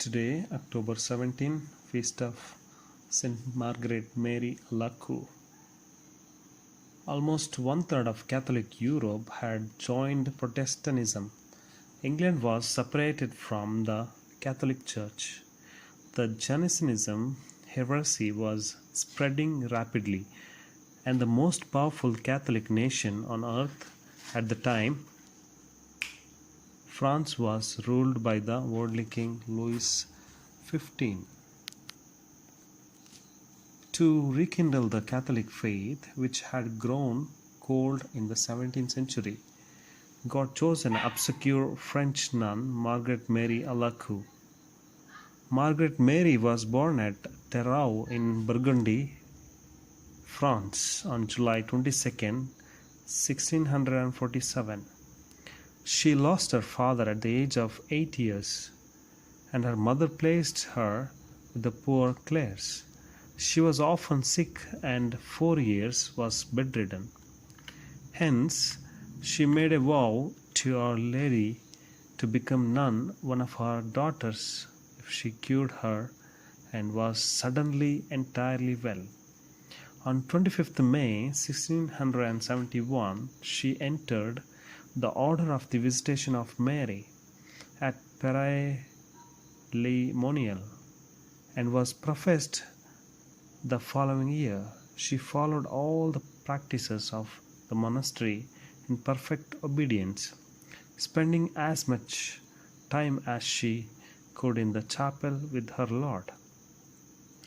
Today, October 17, feast of St. Margaret Mary Alacoque. Almost one-third of Catholic Europe had joined Protestantism. England was separated from the Catholic Church. The Jansenism heresy was spreading rapidly, and the most powerful Catholic nation on earth at the time, France, was ruled by the worldly king Louis XV. To rekindle the Catholic faith, which had grown cold in the 17th century, God chose an obscure French nun, Margaret Mary Alacoque. Margaret Mary was born at Terreau in Burgundy, France, on July 22, 1647. She lost her father at the age of 8 years, and her mother placed her with the Poor Clares. She was often sick and 4 years was bedridden. Hence, she made a vow to Our Lady to become nun one of her daughters if she cured her and was suddenly entirely well. On 25th May 1671, she entered the Order of the Visitation of Mary at Paray-le-Monial and was professed the following year. She followed all the practices of the monastery in perfect obedience, spending as much time as she could in the chapel with her Lord.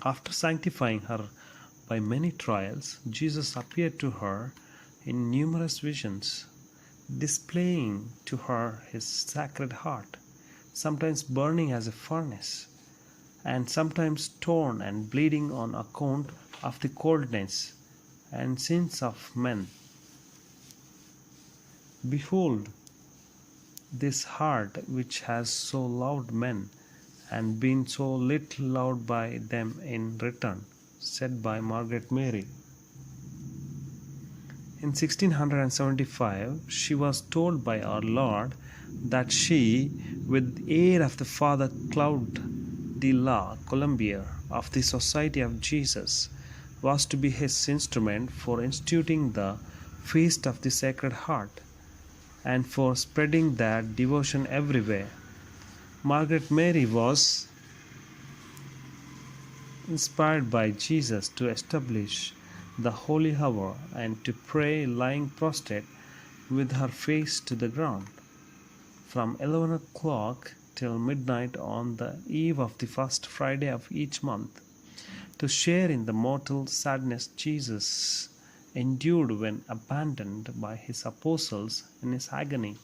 After sanctifying her by many trials, Jesus appeared to her in numerous visions, displaying to her his sacred heart, sometimes burning as a furnace, and sometimes torn and bleeding on account of the coldness and sins of men. Behold, this heart which has so loved men and been so little loved by them in return, said by Margaret Mary. In 1675, she was told by our Lord that she, with aid of the Father Claude de la Colombier of the Society of Jesus, was to be his instrument for instituting the Feast of the Sacred Heart and for spreading that devotion everywhere. Margaret Mary was inspired by Jesus to establish the holy hour and to pray lying prostrate with her face to the ground from 11 o'clock till midnight on the eve of the first Friday of each month, to share in the mortal sadness Jesus endured when abandoned by his apostles in his agony,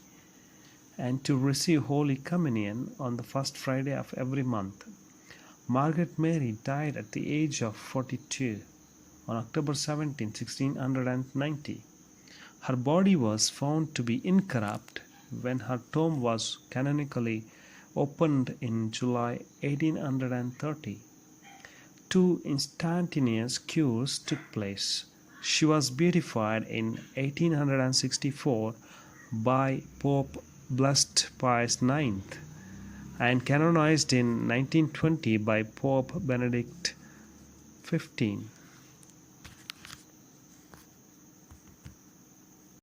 and to receive Holy Communion on the first Friday of every month. Margaret Mary died at the age of 42 on October 17, 1690. Her body was found to be incorrupt when her tomb was canonically opened in July 1830. 2 instantaneous cures took place. She was beatified in 1864 by Pope Blessed Pius IX and canonized in 1920 by Pope Benedict XV.